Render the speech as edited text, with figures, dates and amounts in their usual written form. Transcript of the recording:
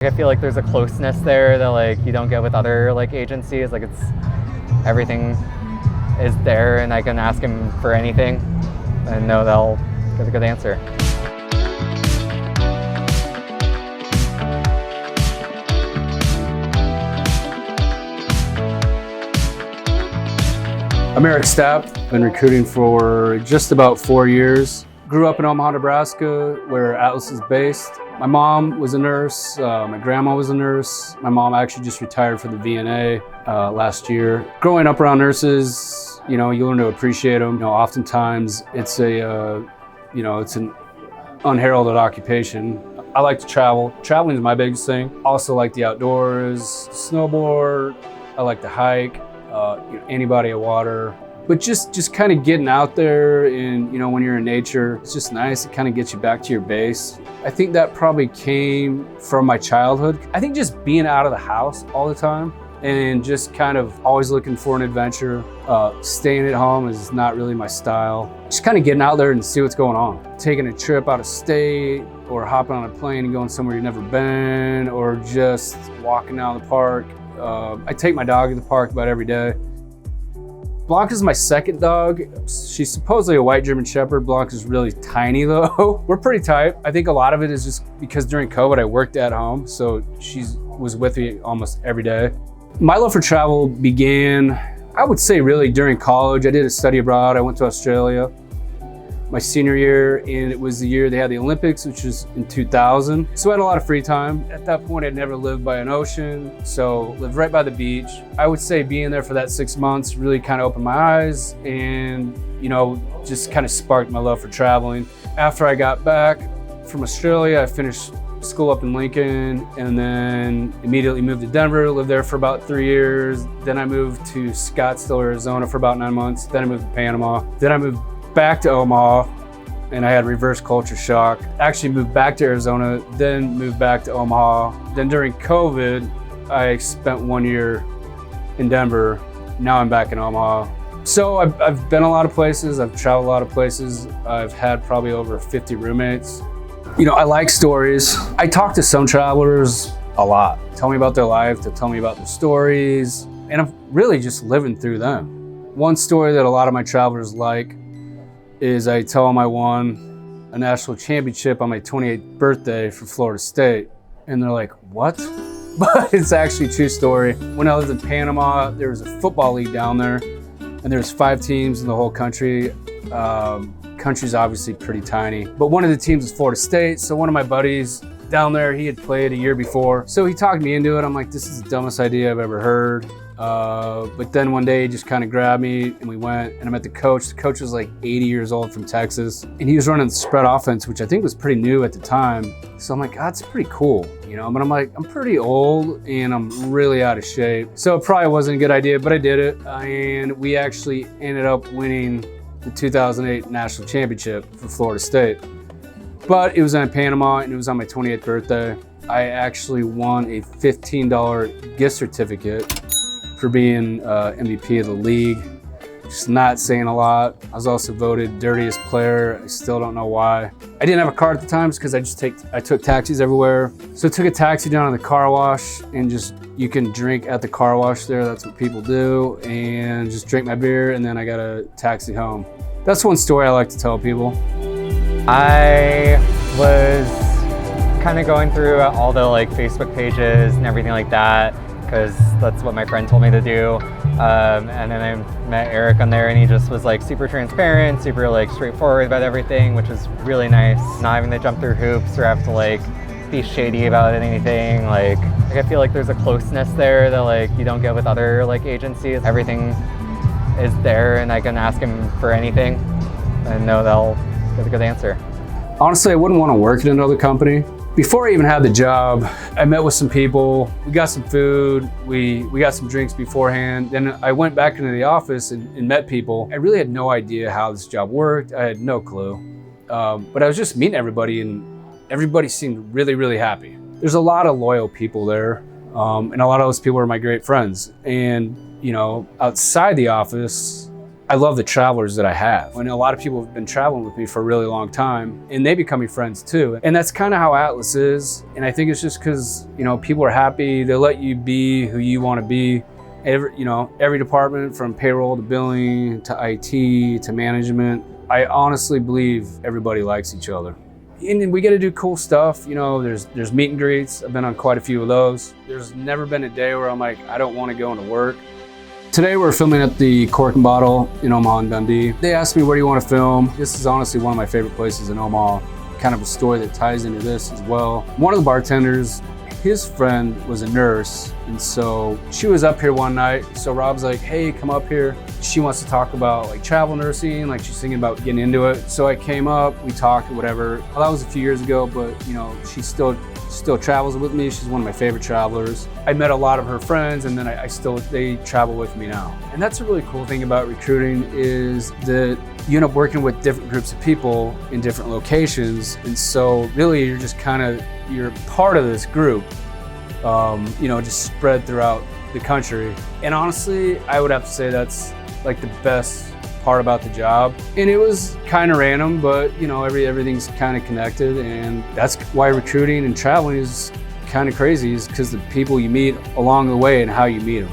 I feel like there's a closeness there that like you don't get with other like agencies. Like it's everything is there, and I can ask him for anything and know they'll get a good answer. I'm Eric Stapp, been recruiting for just about 4 years. Grew up in Omaha, Nebraska, where Atlas is based. My mom was a nurse, my grandma was a nurse. My mom actually just retired from the VNA last year. Growing up around nurses, you learn to appreciate them. Oftentimes it's it's an unheralded occupation. I like to travel. Traveling is my biggest thing. Also like the outdoors, snowboard. I like to hike. Any body of water, but just kind of getting out there and when you're in nature, it's just nice. It kind of gets you back to your base. I think that probably came from my childhood. I think just being out of the house all the time and just kind of always looking for an adventure. Staying at home is not really my style. Just kind of getting out there and see what's going on. Taking a trip out of state or hopping on a plane and going somewhere you've never been, or just walking down the park. I take my dog to the park about every day. Blanca's my second dog. She's supposedly a white German Shepherd. Blanca's really tiny though. We're pretty tight. I think a lot of it is just because during COVID I worked at home, so she was with me almost every day. My love for travel began, I would say really during college. I did a study abroad. I went to Australia my senior year, and it was the year they had the Olympics, which was in 2000. So I had a lot of free time. At that point, I'd never lived by an ocean, so lived right by the beach. I would say being there for that 6 months really kind of opened my eyes and, just kind of sparked my love for traveling. After I got back from Australia, I finished school up in Lincoln and then immediately moved to Denver, lived there for about 3 years. Then I moved to Scottsdale, Arizona for about 9 months. Then I moved to Panama. Then I moved back to Omaha, and I had reverse culture shock. Actually moved back to Arizona, then moved back to Omaha. Then during COVID, I spent 1 year in Denver. Now I'm back in Omaha. So I've been a lot of places, I've traveled a lot of places. I've had probably over 50 roommates. I like stories. I talk to some travelers a lot. Tell me about their life, to tell me about their stories, and I'm really just living through them. One story that a lot of my travelers like is I tell them I won a national championship on my 28th birthday for Florida State. And they're like, what? But it's actually a true story. When I lived in Panama, there was a football league down there, and there's 5 teams in the whole country. Country's obviously pretty tiny, but one of the teams was Florida State. So one of my buddies down there, he had played a year before. So he talked me into it. I'm like, this is the dumbest idea I've ever heard. But then one day he just kind of grabbed me and we went, and I met the coach. The coach was like 80 years old from Texas, and he was running the spread offense, which I think was pretty new at the time. So I'm like, that's pretty cool, but I'm like, I'm pretty old and I'm really out of shape. So it probably wasn't a good idea, but I did it. And we actually ended up winning the 2008 national championship for Florida State. But it was in Panama and it was on my 28th birthday. I actually won a $15 gift certificate for being MVP of the league. Just not saying a lot. I was also voted dirtiest player. I still don't know why. I didn't have a car at the time because I took taxis everywhere. So I took a taxi down to the car wash, and you can drink at the car wash there. That's what people do. And just drink my beer, and then I got a taxi home. That's one story I like to tell people. I was kind of going through all the like Facebook pages and everything like that, because that's what my friend told me to do. And then I met Eric on there, and he just was like super transparent, super like straightforward about everything, which was really nice. Not having to jump through hoops or have to like be shady about anything. Like I feel like there's a closeness there that like you don't get with other like agencies. Everything is there, and I can ask him for anything and know they'll get a good answer. Honestly, I wouldn't want to work at another company. Before I even had the job, I met with some people. We got some food. We got some drinks beforehand. Then I went back into the office and met people. I really had no idea how this job worked. I had no clue. But I was just meeting everybody, and everybody seemed really, really happy. There's a lot of loyal people there. And a lot of those people are my great friends. And, outside the office, I love the travelers that I have. And a lot of people have been traveling with me for a really long time and they becoming friends too. And that's kind of how Atlas is. And I think it's just because, you know, people are happy. They let you be who you want to be. Every department from payroll to billing to IT to management. I honestly believe everybody likes each other. And we get to do cool stuff. You know, there's meet and greets. I've been on quite a few of those. There's never been a day where I'm like, I don't want to go into work. Today we're filming at the Cork and Bottle in Omaha and Dundee. They asked me, where do you want to film? This is honestly one of my favorite places in Omaha. Kind of a story that ties into this as well. One of the bartenders, his friend was a nurse, and so she was up here one night. So Rob's like, hey, come up here. She wants to talk about like travel nursing, like she's thinking about getting into it. So I came up, we talked, whatever. Well, that was a few years ago, but you know, she still travels with me. She's one of my favorite travelers. I met a lot of her friends, and then they travel with me now. And that's a really cool thing about recruiting is that you end up working with different groups of people in different locations. And so really you're part of this group, just spread throughout the country. And honestly, I would have to say that's like the best part about the job. And it was kind of random, but you know, everything's kind of connected, and that's why recruiting and traveling is kind of crazy, is because the people you meet along the way and how you meet them.